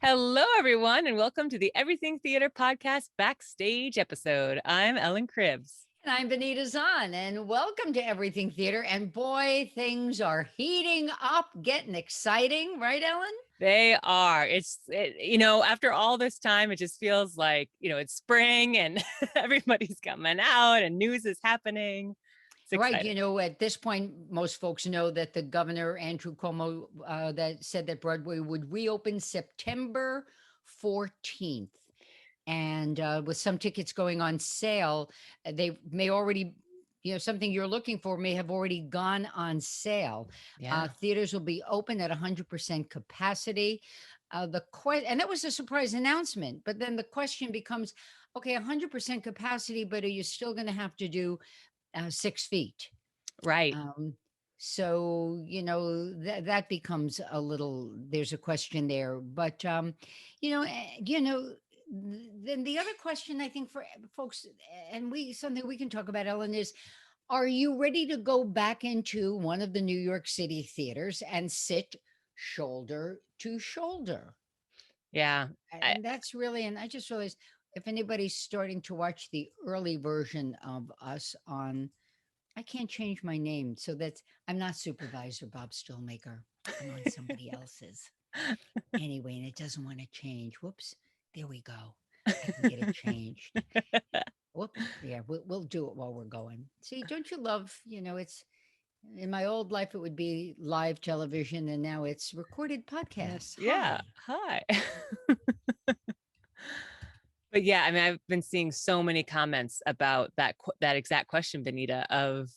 Hello, everyone, and welcome to the Everything Theater Podcast Backstage episode. I'm Ellen Cribbs. And I'm Benita Zahn, and welcome to Everything Theater. And boy, things are heating up, getting exciting, right, Ellen? They are. After all this time, it just feels like, it's spring and everybody's coming out and news is happening. It's Right. exciting. At this point, most folks know that the governor, Andrew Cuomo, that said that Broadway would reopen September 14th. And with some tickets going on sale, they may already, something you're looking for may have already gone on sale. Yeah. Theaters will be open at 100% capacity. And that was a surprise announcement. But then the question becomes, okay, 100% capacity, but are you still going to have to do 6 feet? Right. So that becomes a little. There's a question there, but then the other question I think for folks, and something we can talk about, Ellen, is: are you ready to go back into one of the New York City theaters and sit shoulder to shoulder? Yeah. I, And that's really, and I just realized if anybody's starting to watch the early version of us on, I can't change my name. So I'm not Supervisor Bob Stillmaker. I'm on somebody else's. Anyway, and it doesn't want to change. Whoops. There we go. I can get it changed. Whoop. Yeah, we'll do it while we're going. See, don't you love, it's in my old life, it would be live television, and now it's recorded podcasts. yeah. Hi. Hi. But yeah, I've been seeing so many comments about that exact question, Benita, of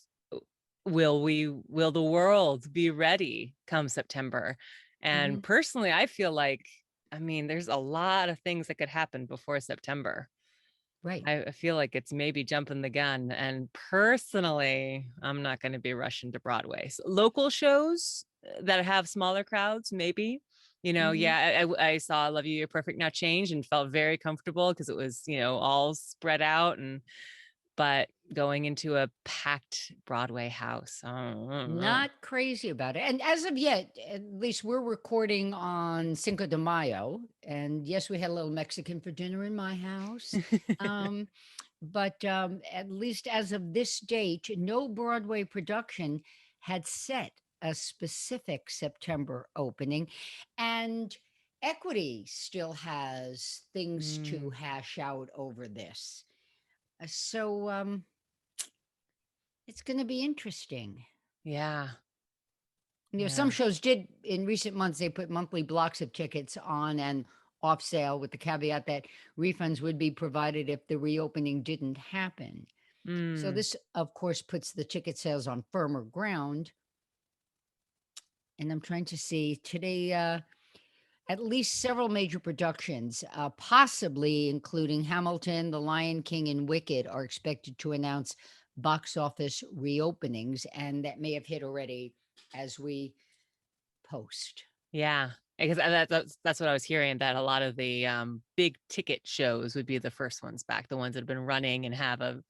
will the world be ready come September? And Hmm. personally, I feel like, there's a lot of things that could happen before September. Right. I feel like it's maybe jumping the gun. And personally, I'm not going to be rushing to Broadway. So local shows that have smaller crowds, maybe. Hmm. Yeah, I saw Love You, You're Perfect Now Change and felt very comfortable because it was, all spread out. But going into a packed Broadway house, I don't know. Not crazy about it. And as of yet, at least we're recording on Cinco de Mayo. And yes, we had a little Mexican for dinner in my house. Um, but at least as of this date, no Broadway production had set a specific September opening. And Equity still has things to Mm, hash out over this. So it's going to be interesting. yeah, Some yeah. shows did in recent months, they put monthly blocks of tickets on and off sale with the caveat that refunds would be provided if the reopening didn't happen. So Mm, this, of course, puts the ticket sales on firmer ground. And I'm trying to see today, at least several major productions, possibly including Hamilton, The Lion King, and Wicked, are expected to announce box office reopenings. And that may have hit already as we post. yeah. Because that's what I was hearing, that a lot of the big ticket shows would be the first ones back, the ones that have been running and have a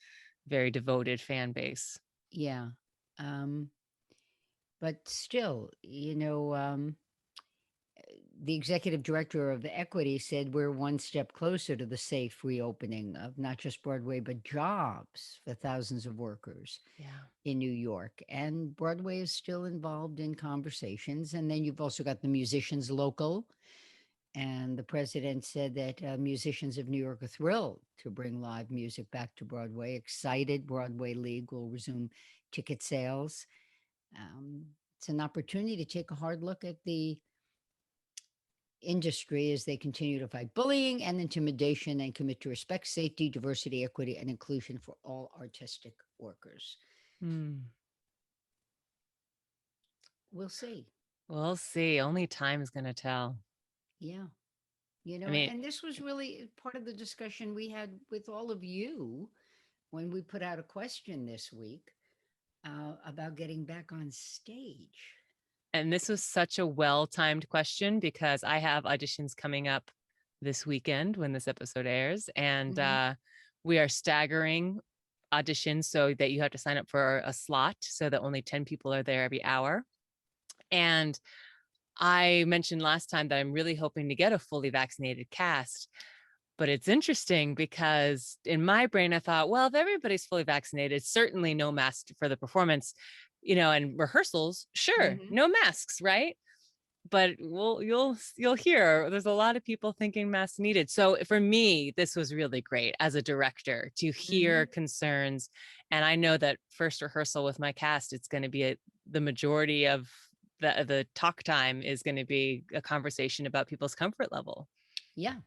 very devoted fan base. Yeah. Um, but still, the executive director of the Equity said we're one step closer to the safe reopening of not just Broadway, but jobs for thousands of workers Yeah. in New York. And Broadway is still involved in conversations. And then you've also got the musicians local. And the president said that musicians of New York are thrilled to bring live music back to Broadway. Excited Broadway League will resume ticket sales. Um, it's an opportunity to take a hard look at the industry as they continue to fight bullying and intimidation and commit to respect, safety, diversity, equity, and inclusion for all artistic workers. Hmm. We'll see. We'll see. Only time is going to tell. Yeah. I mean, And this was really part of the discussion we had with all of you when we put out a question this week about getting back on stage. and this was such a well-timed question because I have auditions coming up this weekend when this episode airs, and Hmm. we are staggering auditions so that you have to sign up for a slot so that only 10 people are there every hour. And I mentioned last time that I'm really hoping to get a fully vaccinated cast. But it's interesting because in my brain, I thought, well, if everybody's fully vaccinated, certainly no mask for the performance, and rehearsals, sure, Hmm. no masks, right? But you'll hear there's a lot of people thinking masks needed. So for me, this was really great as a director to hear Hmm. concerns. And I know that first rehearsal with my cast, it's going to be the majority of the talk time is going to be a conversation about people's comfort level. Yeah,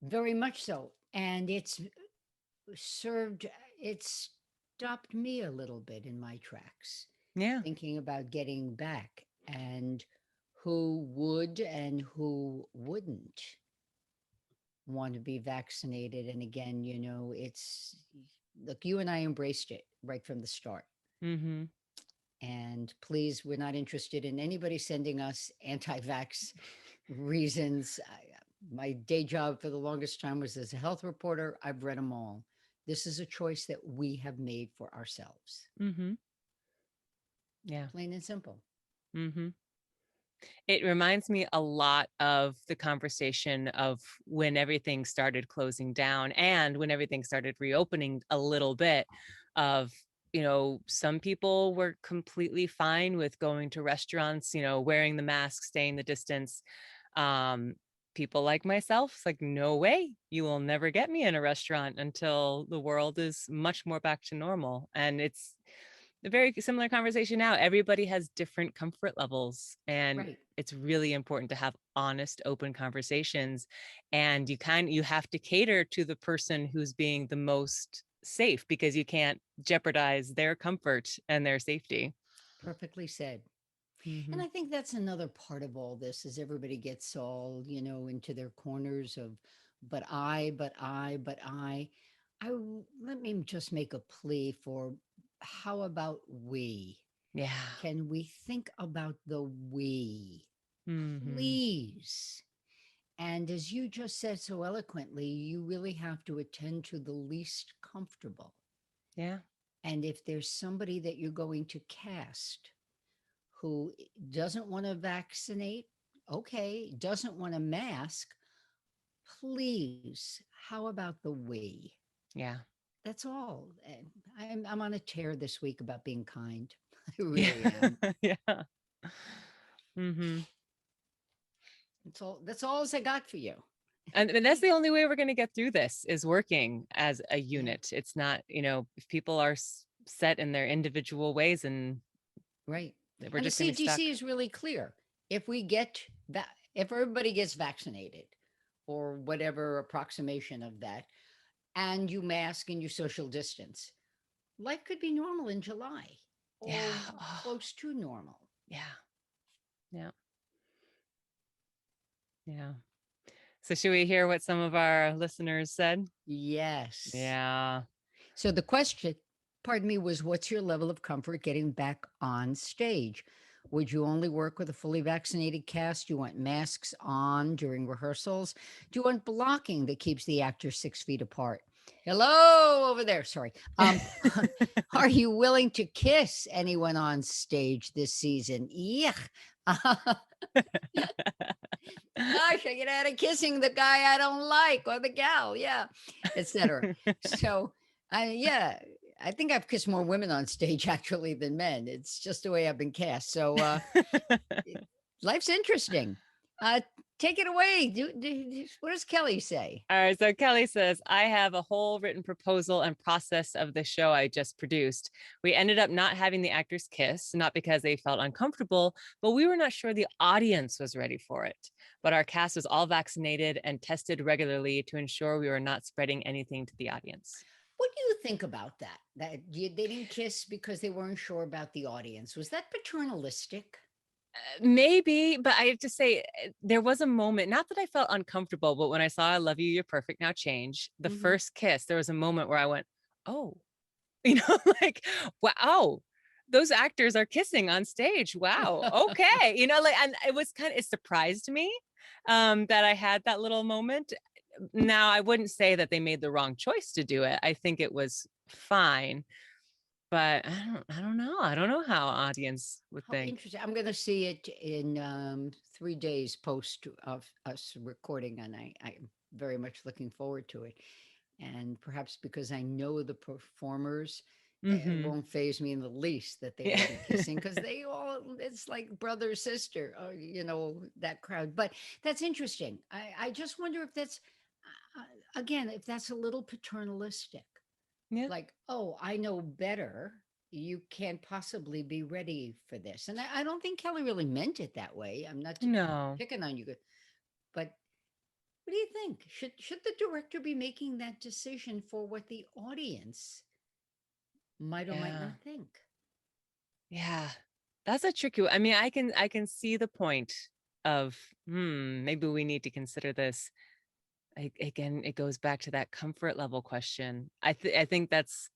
very much so. And served, it stopped me a little bit in my tracks, Yeah. thinking about getting back and who would and who wouldn't want to be vaccinated. And again, look, you and I embraced it right from the start. Mm-hmm. And please, we're not interested in anybody sending us anti vax reasons. My day job for the longest time was as a health reporter. I've read them all. This is a choice that we have made for ourselves, Mm-hmm. Yeah. plain and simple. Mm-hmm. It reminds me a lot of the conversation of when everything started closing down and when everything started reopening a little bit of, some people were completely fine with going to restaurants, wearing the mask, staying the distance. Um, People like myself, it's like, no way, you will never get me in a restaurant until the world is much more back to normal. And it's a very similar conversation now. Everybody has different comfort levels, and Right. it's really important to have honest, open conversations. And you have to cater to the person who's being the most safe, because you can't jeopardize their comfort and their safety. Perfectly said. And Mm-hmm. I think that's another part of all this is everybody gets all, into their corners of, but I. Let me just make a plea for how about we? Yeah. Can we think about the we? Mm-hmm. Please. And as you just said so eloquently, you really have to attend to the least comfortable. Yeah. And if there's somebody that you're going to cast who doesn't want to vaccinate, okay, doesn't want a mask, please, how about the we? Yeah. That's all. And I'm on a tear this week about being kind. I really Yeah. am. Yeah. Mm-hmm. That's all I got for you. And that's the only way we're going to get through this, is working as a Yeah, unit. It's not, if people are set in their individual ways, and right. we're And the just going to be CDC stuck. is really clear. If we get that, if everybody gets vaccinated or whatever approximation of that, and you mask and you social distance, life could be normal in July Yeah. or Oh, close to normal. yeah. Yeah. Yeah. So should we hear what some of our listeners said? Yes. Yeah. So the question, pardon me, was what's your level of comfort getting back on stage? Would you only work with a fully vaccinated cast? Do you want masks on during rehearsals? Do you want blocking that keeps the actors 6 feet apart? Hello over there. Sorry. Are you willing to kiss anyone on stage this season? Yeah. Gosh, I get out of kissing the guy I don't like or the gal, yeah, etc. So, yeah, I think I've kissed more women on stage actually than men. It's just the way I've been cast. So, it- life's interesting. Uh, take it away. What does Kelly say? All right. So Kelly says, I have a whole written proposal and process of the show I just produced. We ended up not having the actors kiss, not because they felt uncomfortable, but we were not sure the audience was ready for it. But our cast was all vaccinated and tested regularly to ensure we were not spreading anything to the audience. What do you think about that? They didn't kiss because they weren't sure about the audience. Was that paternalistic? Maybe, but I have to say, there was a moment, not that I felt uncomfortable, but when I saw I Love You, You're Perfect, Now Change, the Hmm. first kiss, there was a moment where I went, oh, you know, like, wow, those actors are kissing on stage. Wow. Okay. And it surprised me that I had that little moment. Now, I wouldn't say that they made the wrong choice to do it. I think it was fine, but I don't know. I don't know how audience would How think. interesting. I'm going to see it in 3 days post of us recording, and I'm very much looking forward to it. And perhaps because I know the performers, it Mm-hmm. won't phase me in the least that they Yeah. will be kissing because they all, it's like brother, sister, that crowd. But that's interesting. I just wonder if that's, again, if that's a little paternalistic. Yeah. Like, oh, I know better. You can't possibly be ready for this. And I don't think Kelly really meant it that way. I'm not No. picking on you, but what do you think? Should the director be making that decision for what the audience might or might Yeah. not think? Yeah. That's a tricky one. I mean, I can see the point of, maybe we need to consider this. Again, it goes back to that comfort level question. I think that's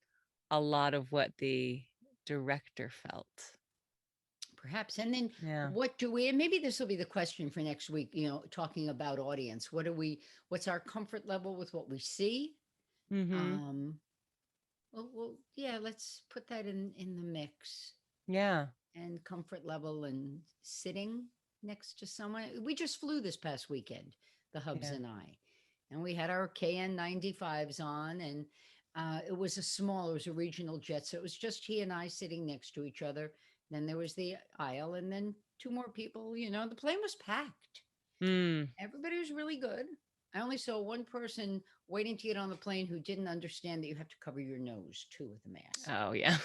a lot of what the director felt. Perhaps. And then Yeah. what do we, and maybe this will be the question for next week, talking about audience. What's our comfort level with what we see? Mm-hmm. Um, well, yeah, let's put that in the mix. Yeah. And comfort level and sitting next to someone. We just flew this past weekend, the Hubs Yeah. and I, and we had our KN95s on, and it was it was a regional jet, so it was just he and I sitting next to each other. Then there was the aisle, and then two more people. The plane was packed. Mm. Everybody was really good. I only saw one person waiting to get on the plane who didn't understand that you have to cover your nose too with a mask. Oh, yeah.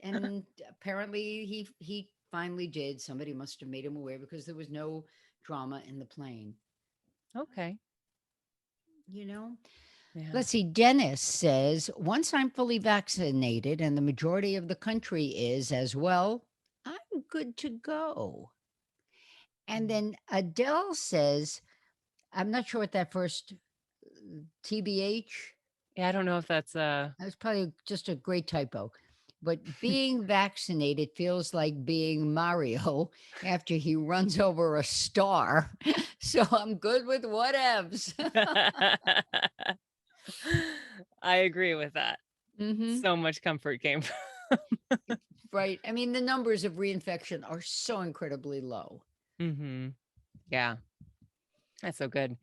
And apparently he finally did. Somebody must have made him aware because there was no drama in the plane. Okay. You know, Yeah. let's see. Dennis says, once I'm fully vaccinated and the majority of the country is as well, I'm good to go. And Mm. then Adele says, I'm not sure what that first TBH. Yeah, I don't know if that's That was probably just a great typo. But being vaccinated feels like being Mario after he runs over a star. So I'm good with whatevs. I agree with that. Hmm. So much comfort came from. Right. I mean, the numbers of reinfection are so incredibly low. Mm-hmm. Yeah. That's so good.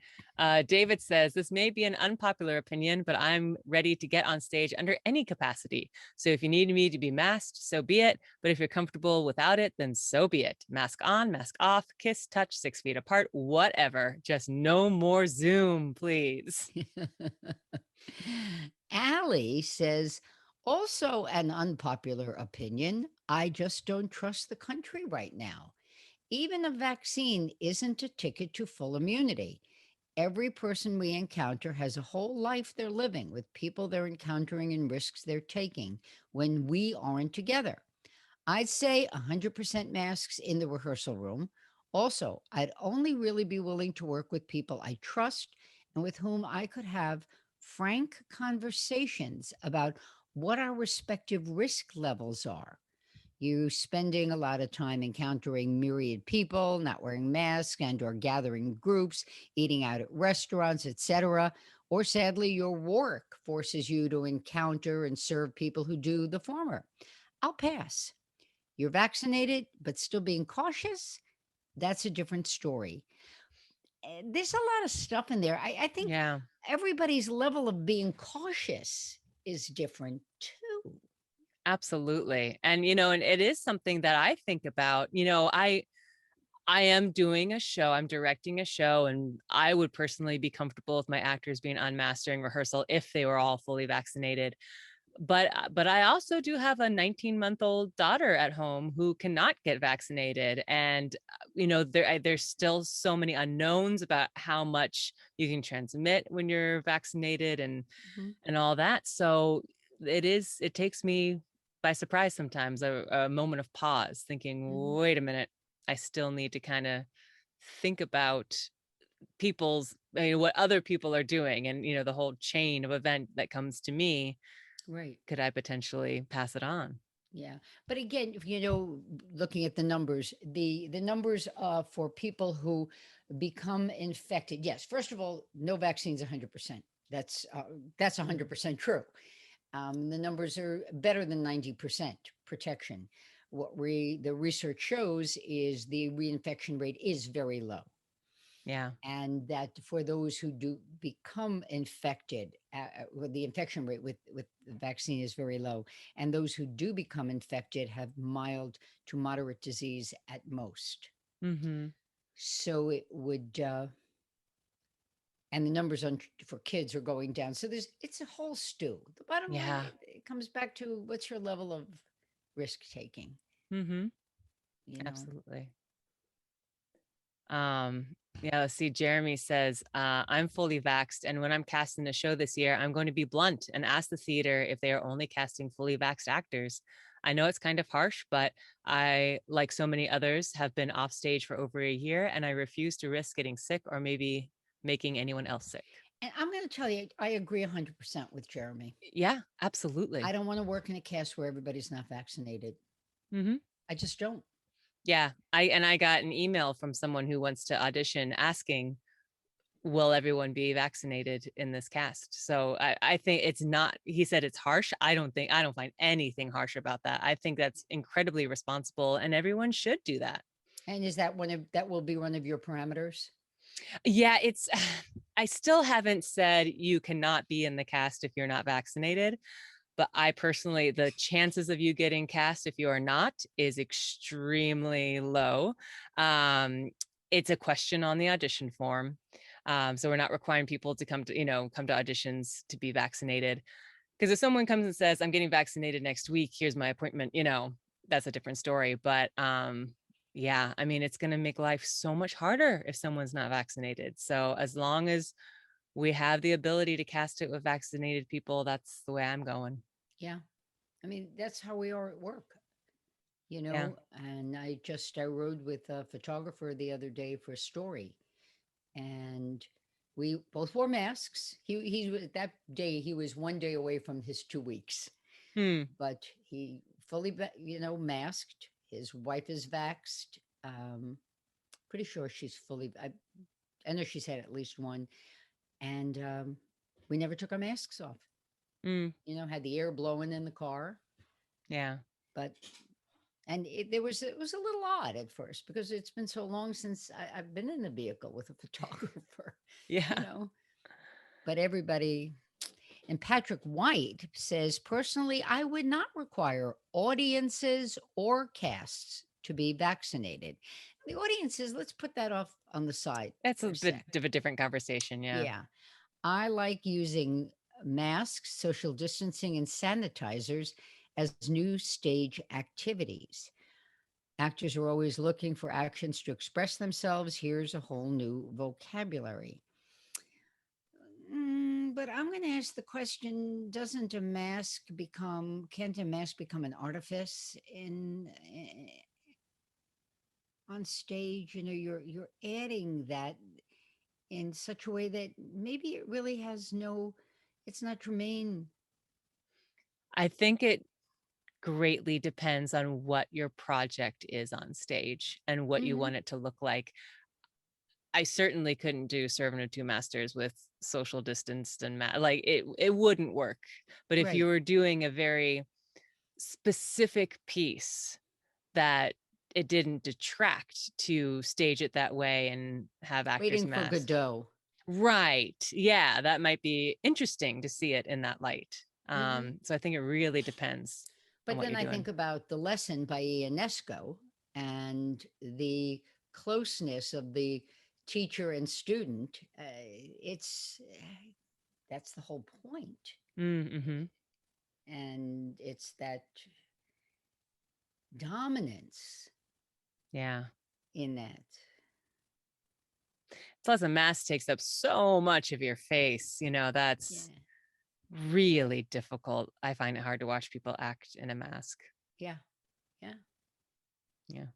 David says, this may be an unpopular opinion, but I'm ready to get on stage under any capacity. So if you need me to be masked, so be it. But if you're comfortable without it, then so be it. Mask on, mask off, kiss, touch, 6 feet apart, whatever. Just no more Zoom, please. Allie says, also an unpopular opinion. I just don't trust the country right now. Even a vaccine isn't a ticket to full immunity. Every person we encounter has a whole life they're living with people they're encountering and risks they're taking when we aren't together. I'd say 100% masks in the rehearsal room. Also, I'd only really be willing to work with people I trust and with whom I could have frank conversations about what our respective risk levels are. You spending a lot of time encountering myriad people, not wearing masks and or gathering groups, eating out at restaurants, etc. Or sadly, your work forces you to encounter and serve people who do the former. I'll pass. You're vaccinated, but still being cautious, that's a different story. There's a lot of stuff in there. I think Yeah, everybody's level of being cautious is different too. absolutely. And, and it is something that I think about. I am doing a show, I'm directing a show, and I would personally be comfortable with my actors being unmasked during rehearsal if they were all fully vaccinated. But I also do have a 19-month-old daughter at home who cannot get vaccinated, and there's still so many unknowns about how much you can transmit when you're vaccinated Mhm. and all that. So it takes me by surprise sometimes, a moment of pause, thinking, Mhm. wait a minute, I still need to kind of think about what other people are doing, and the whole chain of event that comes to me. Right. Could I potentially pass it on? Yeah. But again, if looking at the numbers, the numbers for people who become infected. Yes, first of all, no vaccine's 100%. That's 100% true. The numbers are better than 90% protection. The research shows is the reinfection rate is very low, Yeah. and that for those who do become infected, well, the infection rate with the vaccine is very low, and those who do become infected have mild to moderate disease at most. Mm-hmm. So it would, and the numbers on for kids are going down. So it's a whole stew. The bottom line, Yeah. it comes back to what's your level of risk taking, Mm-hmm. you know? Absolutely. Um, yeah, let's see. Jeremy says, I'm fully vaxxed, and when I'm casting a show this year, I'm going to be blunt and ask the theater if they are only casting fully vaxxed actors. I know it's kind of harsh, but I, like so many others, have been off stage for over a year, and I refuse to risk getting sick or maybe making anyone else sick. And I'm going to tell you, I agree 100% with Jeremy. Yeah, I absolutely. don't want to work in a cast where everybody's not vaccinated. Mm-hmm. I just don't. Yeah, I got an email from someone who wants to audition asking, will everyone be vaccinated in this cast? So I think it's not, he said it's harsh. I don't find anything harsh about that. I think that's incredibly responsible and everyone should do that. And is that that will be one of your parameters? Yeah, it's, I still haven't said you cannot be in the cast if you're not vaccinated. But I personally, the chances of you getting cast if you are not is extremely low. Um, it's a question on the audition form. So we're not requiring people to come to, come to auditions to be vaccinated. Because if someone comes and says, I'm getting vaccinated next week, here's my appointment, that's a different story. But yeah, I mean, it's going to make life so much harder if someone's not vaccinated. So as long as we have the ability to cast it with vaccinated people, that's the way I'm going. Yeah. I mean, that's how we are at work, Yeah. And I rode with a photographer the other day for a story, and we both wore masks. That day, he was one day away from his 2 weeks, Hmm. but he fully, masked. His wife is vaxxed. Um, Pretty sure she's fully, I know she's had at least one. And we never took our masks off, Mm. had the air blowing in the car. Yeah. But, and it was a little odd at first because it's been so long since I've been in the vehicle with a photographer, you Yeah. know, but everybody, and Patrick White says, personally, I would not require audiences or casts to be vaccinated. The audiences, let's put that off on the side That's for a a bit sec. of a different conversation. Yeah. Yeah. I like using masks, social distancing, and sanitizers as new stage activities. Actors are always looking for actions to express themselves. Here's a whole new vocabulary. But I'm going to ask the question: can't a mask become an artifice on stage? You're adding that in such a way that maybe it really has no, it's not germane. I think it greatly depends on what your project is on stage and what you Hmm. want it to look like. I certainly couldn't do Servant of Two Masters with social distanced and like it wouldn't work. But if you Right. were doing a very specific piece that it didn't detract to stage it that way and have actors Waiting for masked. Godot. Right. Yeah, that might be interesting to see it in that light. Hmm. So I think it really depends on But what then you're I doing. think about the lesson by Ionesco and the closeness of the teacher and student. That's the whole point. Mm-hmm. And it's that dominance Yeah. in that. Plus, a mask takes up so much of your face. Yeah. That's really difficult. I find it hard to watch people act in a mask. Yeah. Yeah. Yeah.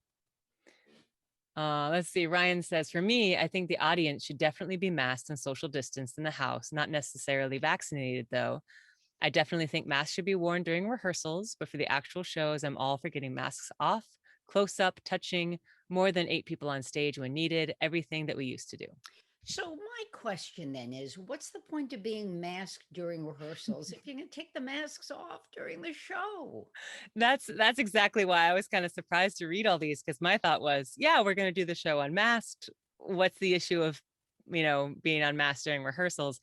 Let's see. Ryan says, for me, I think the audience should definitely be masked and social distanced in the house, not necessarily vaccinated, though. I definitely think masks should be worn during rehearsals, but for the actual shows, I'm all for getting masks off, close up, touching, more than 8 people on stage when needed, everything that we used to do. So my question then is, what's the point of being masked during rehearsals if you can take the masks off during the show? That's exactly why I was kind of surprised to read all these, because my thought was, yeah, we're going to do the show unmasked. What's the issue of, being unmasked during rehearsals?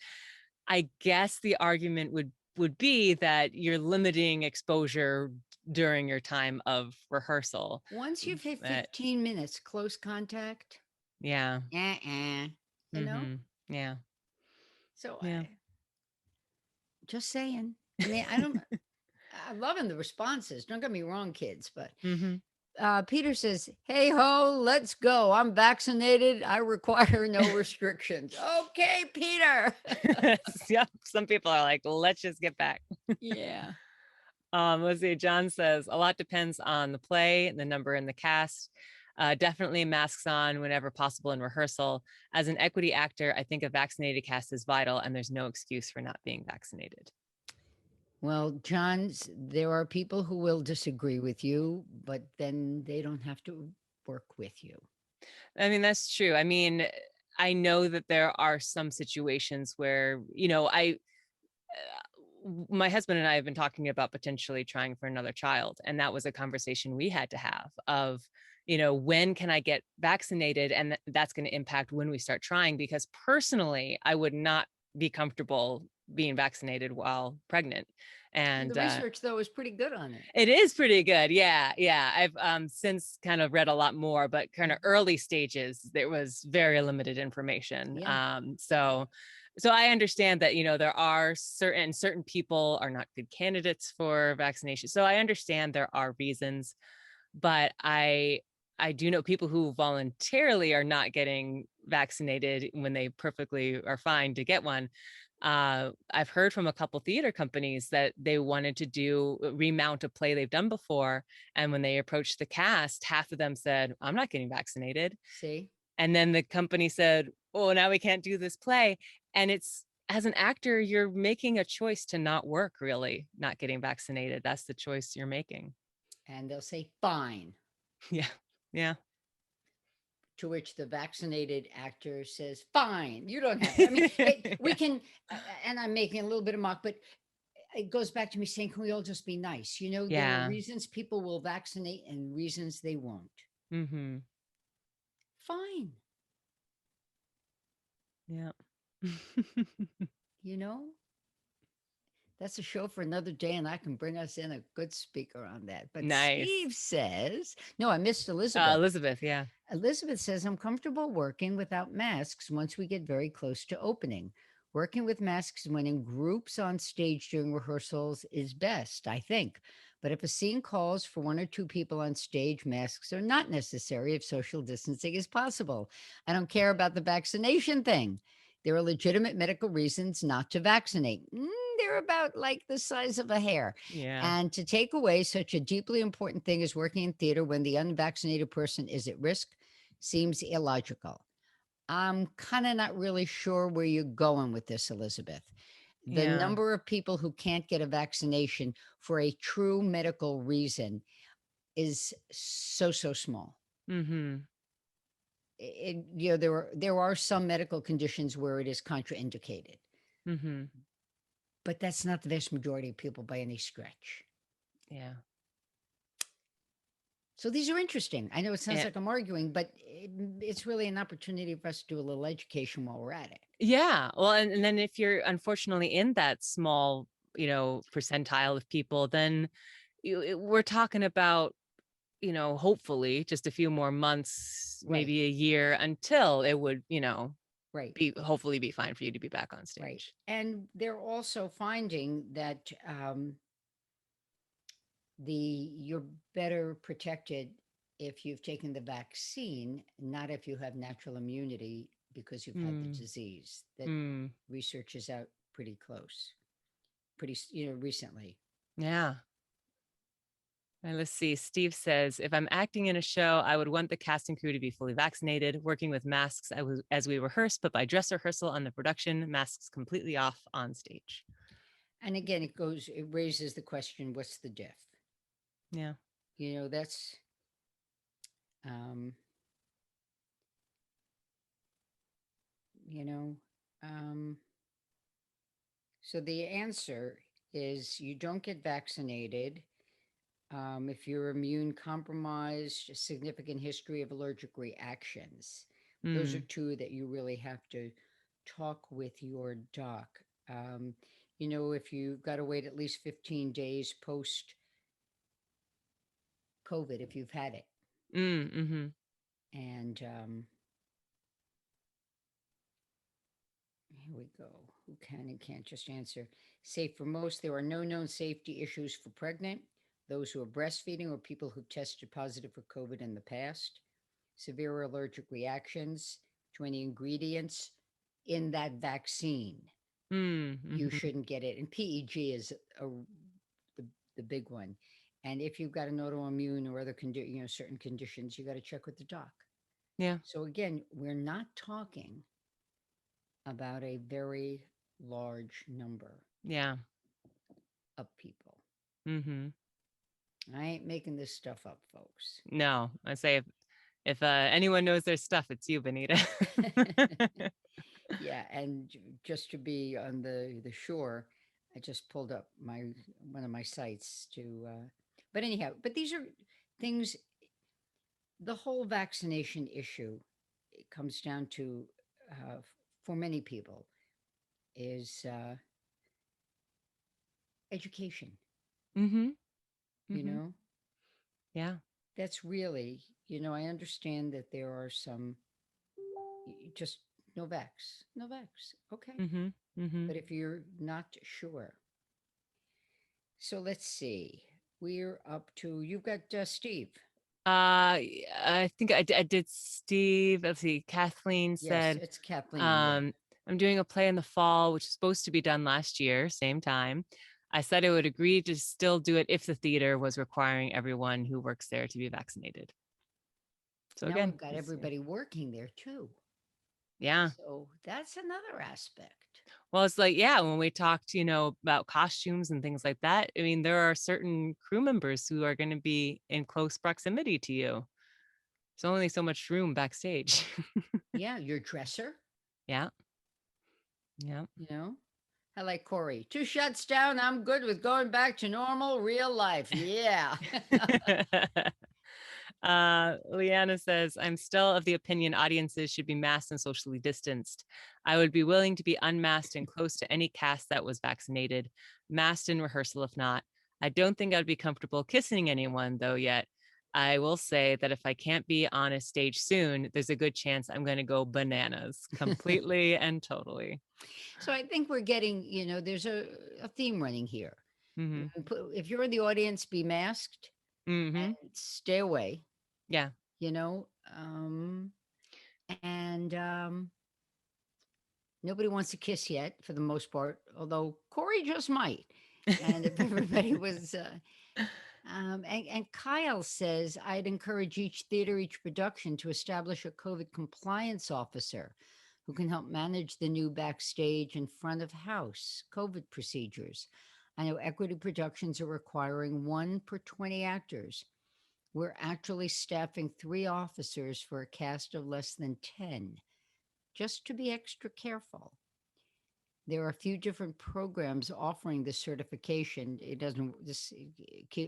I guess the argument would be that you're limiting exposure during your time of rehearsal. Once you've hit But 15 minutes close contact, yeah. uh-uh, you know? Yeah. So Yeah. just saying. I mean, I'm loving the responses. Don't get me wrong, kids, but Mm-hmm. Peter says, "Hey ho, let's go. I'm vaccinated. I require no restrictions." Okay, Peter. Yep. Some people are like, let's just get back. Yeah. Let's see. John says a lot depends on the play and the number in the cast. Definitely masks on whenever possible in rehearsal. As an equity actor, I think a vaccinated cast is vital, and there's no excuse for not being vaccinated. Well, John, there are people who will disagree with you, but then they don't have to work with you. I mean, that's true. I mean, I know that there are some situations where, my husband and I have been talking about potentially trying for another child. And that was a conversation we had to have of, when can I get vaccinated? And that's going to impact when we start trying, because personally, I would not be comfortable being vaccinated while pregnant. The And research, though, is pretty good on it. it is pretty good. Yeah. Yeah. I've since kind of read a lot more, but kind of early stages, there was very limited information. Yeah. So I understand that, there are certain people are not good candidates for vaccination. So I understand there are reasons, but I do know people who voluntarily are not getting vaccinated when they perfectly are fine to get one. I've heard from a couple theater companies that they wanted to remount a play they've done before. And when they approached the cast, half of them said, I'm not getting vaccinated. See? And then the company said, oh, now we can't do this play. And it's, as an actor, you're making a choice to not work, really, not getting vaccinated. That's the choice you're making. And they'll say, fine. Yeah. Yeah. To which the vaccinated actor says, fine, you don't have to. I mean, we Yeah. can, and I'm making a little bit of mock, but it goes back to me saying, can we all just be nice? There are Yeah. reasons people will vaccinate and reasons they won't. Mm-hmm. Fine. Yeah. You know, that's a show for another day, and I can bring us in a good speaker on that. But Nice. Steve says, no, I missed Elizabeth. Elizabeth, yeah. Elizabeth says, I'm comfortable working without masks once we get very close to opening. Working with masks when in groups on stage during rehearsals is best, I think. But if a scene calls for one or two people on stage, masks are not necessary if social distancing is possible. I don't care about the vaccination thing. There are legitimate medical reasons not to vaccinate. They're about like the size of a hair. Yeah. And to take away such a deeply important thing as working in theater when the unvaccinated person is at risk seems illogical. I'm kind of not really sure where you're going with this, Elizabeth. The Yeah. number of people who can't get a vaccination for a true medical reason is so small. Mm-hmm. There are some medical conditions where it is contraindicated, Mm-hmm. but that's not the vast majority of people by any stretch. Yeah. So these are interesting. I know it sounds And like I'm arguing, but it's really an opportunity for us to do a little education while we're at it. yeah. Well, and then if you're unfortunately in that small, percentile of people, then we're talking about, hopefully just a few more months, Right, maybe a year until it would, right, hopefully be fine for you to be back on right. stage. And they're also finding that you're better protected if you've taken the vaccine, not if you have natural immunity because you've had the Mm, disease. That mm, research is out pretty close, recently. yeah. And let's see. Steve says, if I'm acting in a show, I would want the cast and crew to be fully vaccinated, working with masks as we rehearse, but by dress rehearsal on the production, masks completely off on stage. And again, it raises the question, what's the diff? Yeah. That's um you know, um, so the answer is you don't get vaccinated if you're immune compromised, a significant history of allergic reactions. Those are Mm, two that you really have to talk with your doc. Um, if you've got to wait at least 15 days post COVID, if you've had it. mm-hmm. And here we go. Who can and can't just answer? Safe for most. There are no known safety issues for pregnant, those who are breastfeeding, or people who tested positive for COVID in the past. Severe allergic reactions to any ingredients in that vaccine. Mm, You mm-hmm. shouldn't get it. And PEG is the, the big one. And if you've got an autoimmune or other certain conditions, you got to check with the doc. Yeah. So again, we're not talking about a very large number Yeah. of people. Mm-hmm. I ain't making this stuff up, folks. No, I say if anyone knows their stuff, it's you, Benita. Yeah, and just to be on the shore, I just pulled up my one of my sites to. But anyhow, but these are things. The whole vaccination issue, it comes down to, for many people, is education. Mm-hmm. You Mm-hmm. know, Yeah. that's really, I understand that there are some just no vax, okay. Mm-hmm. Mm-hmm. But if you're not sure, so let's see. We're up to, you've got Steve. I think I did Steve. Let's see. Kathleen Yes, said, it's Kathleen. Yeah. um, I'm doing a play in the fall, which is supposed to be done last year, same time. I said I would agree to still do it if the theater was requiring everyone who works there to be vaccinated. So Now again, we've got it's, everybody working there too. yeah. So that's another aspect. Well, it's like, yeah, when we talked, about costumes and things like that, I mean, there are certain crew members who are going to be in close proximity to you. There's only so much room backstage. Yeah, your dresser, Yeah. Yeah. you know. I like Corey. 2 shots down. I'm good with going back to normal real life. Yeah. Leanna says, I'm still of the opinion audiences should be masked and socially distanced. I would be willing to be unmasked and close to any cast that was vaccinated, masked in rehearsal if not. I don't think I'd be comfortable kissing anyone though yet. I will say that if I can't be on a stage soon, there's a good chance I'm going to go bananas completely and totally. So I think we're getting, there's a theme running here. Mm-hmm. If you're in the audience, be masked Mm-hmm. and stay away, Yeah. you know. Um, and nobody wants to kiss yet for the most part, although Corey just might. And if everybody was, and Kyle says, I'd encourage each theater, each production to establish a COVID compliance officer who can help manage the new backstage and front of house COVID procedures. I know equity productions are requiring 1 per 20 actors. We're actually staffing 3 officers for a cast of less than 10, just to be extra careful. There are a few different programs offering this certification. It doesn't, this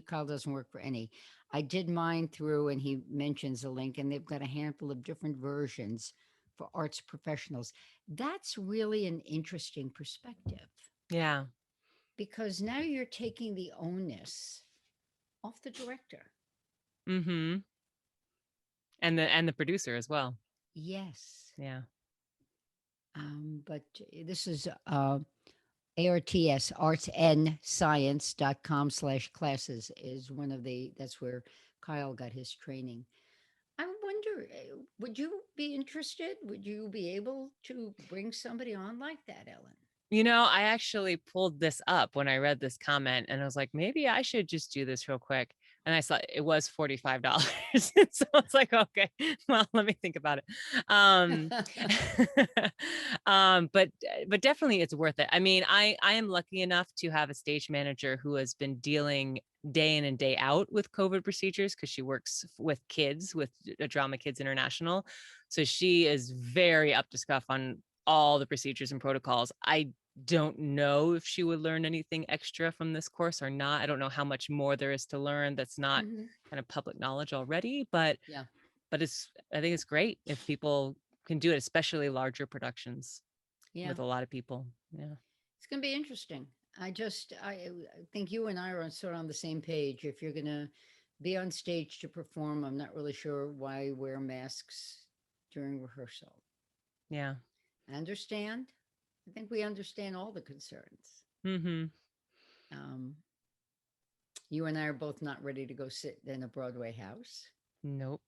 Kyle doesn't work for any. I did mine through, and he mentions a link, and they've got a handful of different versions for arts professionals. That's really an interesting perspective Yeah. because now you're taking the onus off the director. Mm-hmm. And the producer as well. Yes. Yeah. But this is ARTS, artsnscience.com/classes is one of that's where Kyle got his training. I wonder, would you be interested? Would you be able to bring somebody on like that, Ellen? I actually pulled this up when I read this comment and I was like, maybe I should just do this real quick. And I saw it was $45. So it's like, okay, well, let me think about it. But definitely it's worth it. I mean, I am lucky enough to have a stage manager who has been dealing day in and day out with COVID procedures because she works with kids with Drama Kids International. So she is very up to scuff on all the procedures and protocols. I don't know if she would learn anything extra from this course or not. I don't know how much more there is to learn that's not Mhm. kind of public knowledge already, Yeah. but I think it's great if people can do it, especially larger productions Yeah. with a lot of people. Yeah. It's going to be interesting. I think you and I are sort of on the same page. If you're going to be on stage to perform, I'm not really sure why wear masks during rehearsal. Yeah. I understand. I think we understand all the concerns. Mm-hmm. Um, you and I are both not ready to go sit in a Broadway house. Nope.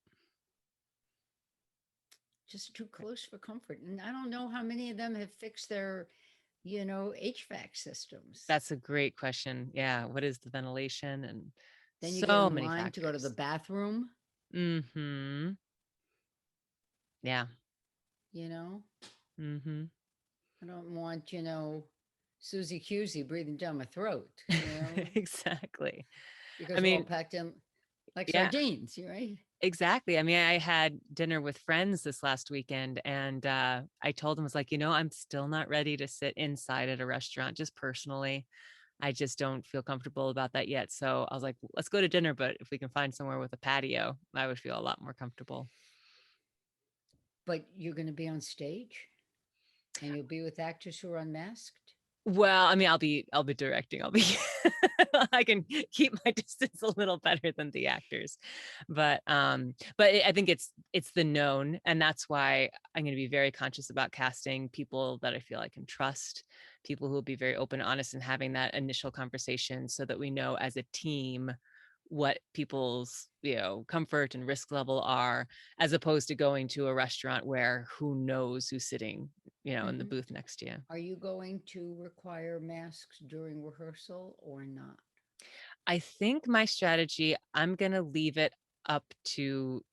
Just too close for comfort. And I don't know how many of them have fixed their, HVAC systems. That's a great question. Yeah. What is the ventilation and Then you get so in many line to go to the factors. bathroom, Mm-hmm. Yeah. you know. Mm-hmm. I don't want, Susie Cusey breathing down my throat, Exactly. I because we're all mean, packed in like yeah, sardines, right? exactly. I mean, I had dinner with friends this last weekend and I told them, I was like, I'm still not ready to sit inside at a restaurant, just personally. I just don't feel comfortable about that yet. So I was like, let's go to dinner, but if we can find somewhere with a patio, I would feel a lot more comfortable. But you're going to be on stage and you'll be with actors who are unmasked. Well, I mean, I'll be directing. I'll be I can keep my distance a little better than the actors. But I think it's the known, and that's why I'm going to be very conscious about casting people that I feel I can trust, people who will be very open, honest, and having that initial conversation so that we know as a team what people's comfort and risk level are, as opposed to going to a restaurant where who knows who's sitting in the Hmm. booth next to you. Are you going to require masks during rehearsal or not? I think my strategy, I'm going to leave it up to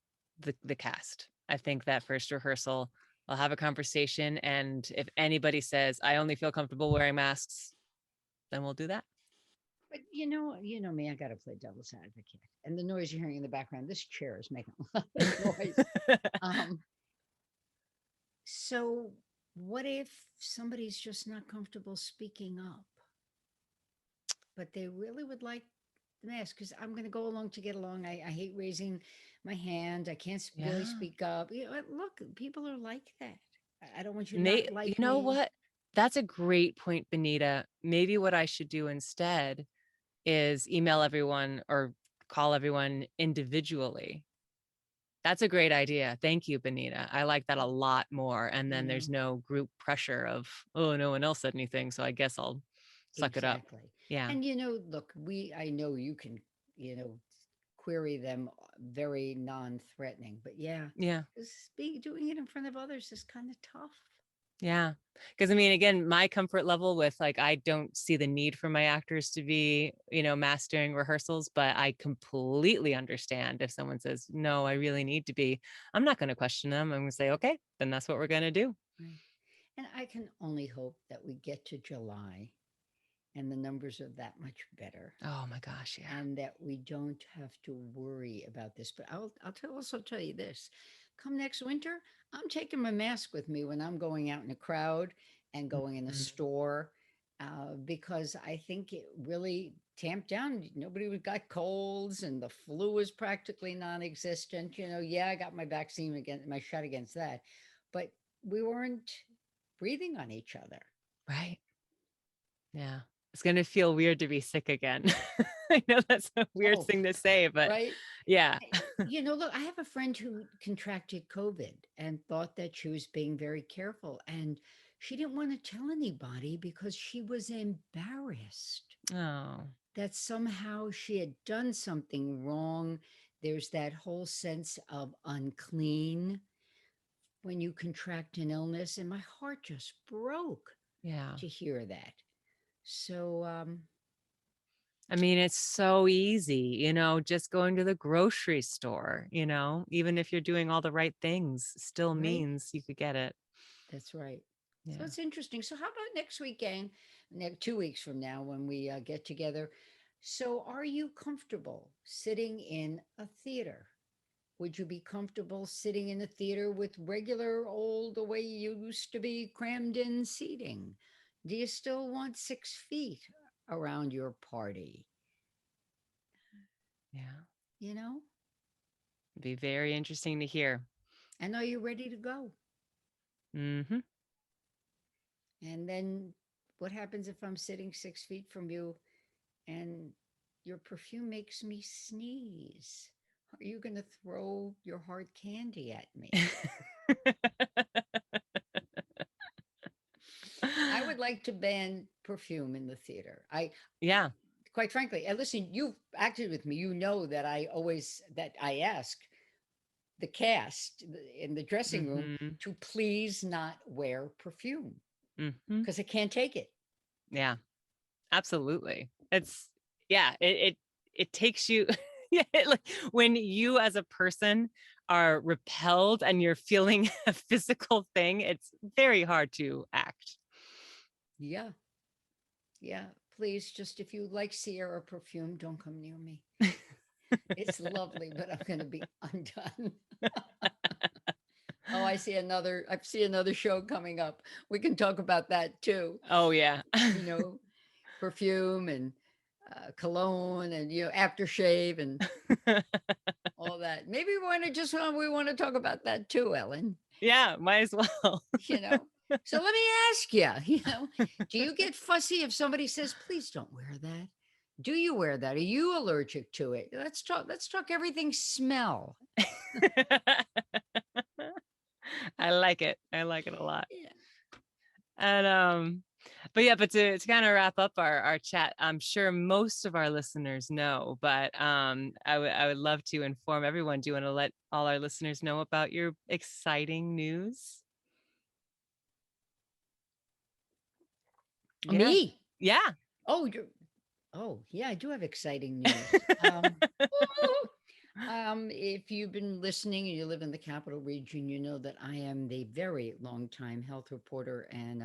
the cast. I think that first rehearsal, I'll have a conversation. And if anybody says, I only feel comfortable wearing masks, then we'll do that. But you know me, I got to play devil's advocate. And the noise you're hearing in the background, this chair is making a lot of noise. Um, so what if somebody's just not comfortable speaking up, but they really would like the mask? Because I'm going to go along to get along. I hate raising my hand. I can't really Yeah. speak up. Look, people are like that. I don't want you to May, not you like know me. what? That's a great point, Benita. Maybe what I should do instead is email everyone or call everyone individually. That's a great idea. Thank you, Benita. I like that a lot more. And You then know, there's no group pressure of, oh, no one else said anything. So I guess I'll suck it up. exactly. Yeah. And look, I know you can, you know, query them very non-threatening, but yeah, Yeah. doing it in front of others is kind of tough. Yeah. Because I mean, again, my comfort level with like, I don't see the need for my actors to be, mastering rehearsals, but I completely understand if someone says, no, I really need to be. I'm not going to question them. I'm going to say, okay, then that's what we're going to do. Right. And I can only hope that we get to July and the numbers are that much better Oh my gosh. Yeah. and that we don't have to worry about this. But also tell you this: come next winter, I'm taking my mask with me when I'm going out in a crowd and going in a Mhm. store, because I think it really tamped down. Nobody got colds, and the flu is practically non-existent. Yeah, I got my vaccine against my shot against that, but we weren't breathing on each other. Right. Yeah. It's going to feel weird to be sick again. I know that's a weird Oh, thing to say, but right. yeah. Look, I have a friend who contracted COVID and thought that she was being very careful. And she didn't want to tell anybody because she was embarrassed Oh, that somehow she had done something wrong. There's that whole sense of unclean when you contract an illness. And my heart just broke yeah. to hear that. So, I mean, it's so easy, just going to the grocery store, even if you're doing all the right things, still right. means you could get it. That's right. So Yeah. it's interesting. So how about next weekend, 2 weeks from now when we get together? So are you comfortable sitting in a theater Would you be comfortable sitting in a theater with regular old, the way you used to be, crammed in seating? Do you still want 6 feet around your party? Yeah. You know? It'd be very interesting to hear. And are you ready to go? Mm-hmm. And then what happens if I'm sitting 6 feet from you and your perfume makes me sneeze? Are you going to throw your hard candy at me? I would like to ban perfume in the theater. Yeah. Quite frankly, and listen, you've acted with me. You know that I ask the cast in the dressing room Mm-hmm. to please not wear perfume Mm-hmm. because I can't take it. Yeah. Absolutely. It's yeah, it takes you yeah, like when you as a person are repelled and you're feeling a physical thing, it's very hard to act. Yeah, yeah. Please, just if you like Sierra perfume, don't come near me. It's lovely, but I'm going to be undone. Oh, I see another show coming up. We can talk about that too. Oh yeah. You know, perfume and cologne and aftershave and all that. Maybe we want to talk about that too, Ellen. Yeah, might as well. You know. So let me ask you, do you get fussy if somebody says, "Please don't wear that"? Do you wear that? Are you allergic to it? Let's talk everything smell. I like it. I like it a lot. Yeah. And but yeah, but to kind of wrap up our chat, I'm sure most of our listeners know, but I would love to inform everyone. Do you want to let all our listeners know about your exciting news? Yeah. Me? Yeah. Oh, yeah, I do have exciting news. If you've been listening and you live in the capital region, you know that I am the very long time health reporter and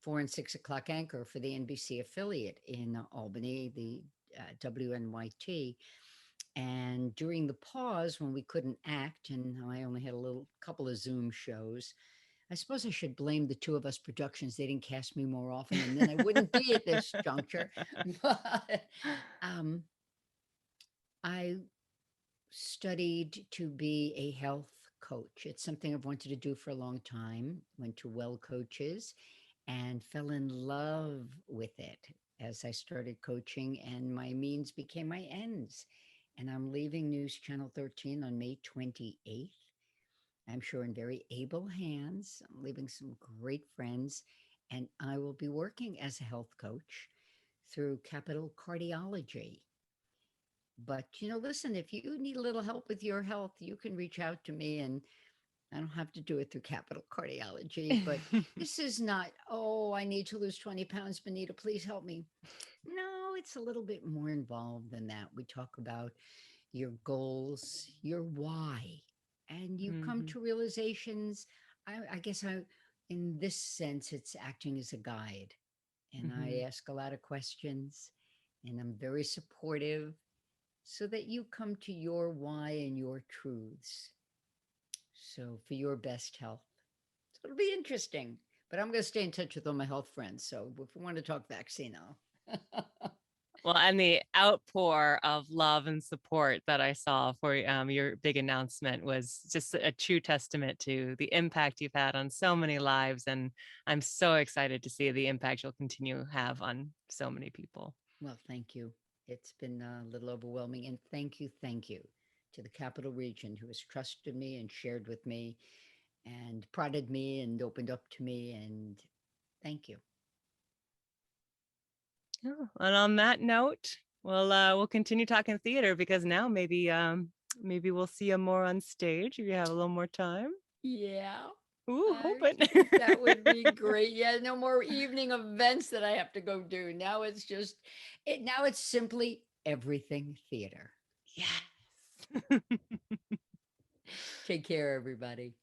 4 and 6 o'clock anchor for the NBC affiliate in Albany, the WNYT. And during the pause when we couldn't act, and I only had a little couple of Zoom shows, I suppose I should blame the two of us productions. They didn't cast me more often, and then I wouldn't be at this juncture. But um, I studied to be a health coach. It's something I've wanted to do for a long time. Went to Well Coaches and fell in love with it as I started coaching, and my means became my ends. And I'm leaving News Channel 13 on May 28th. I'm sure in very able hands. I'm leaving some great friends, and I will be working as a health coach through Capital Cardiology. But, listen, if you need a little help with your health, you can reach out to me, and I don't have to do it through Capital Cardiology. But this is not, oh, I need to lose 20 pounds, Benita, please help me. No, it's a little bit more involved than that. We talk about your goals, your why, and you come Mhm. to realizations. I guess in this sense, it's acting as a guide. And I Mhm. ask a lot of questions, and I'm very supportive so that you come to your why and your truths. So for your best health. So it'll be interesting. But I'm going to stay in touch with all my health friends. So if we want to talk vaccine, I'll. Well, and the outpour of love and support that I saw for your big announcement was just a true testament to the impact you've had on so many lives. And I'm so excited to see the impact you'll continue to have on so many people. Well, thank you. It's been a little overwhelming. And thank you to the capital region who has trusted me and shared with me and prodded me and opened up to me. And thank you. Yeah. And on that note, we'll continue talking theater because now maybe we'll see you more on stage if you have a little more time. Yeah. Ooh, I hoping. think that would be great. Yeah, no more evening events that I have to go do. Now it's just now it's simply everything theater. Yes. Take care, everybody.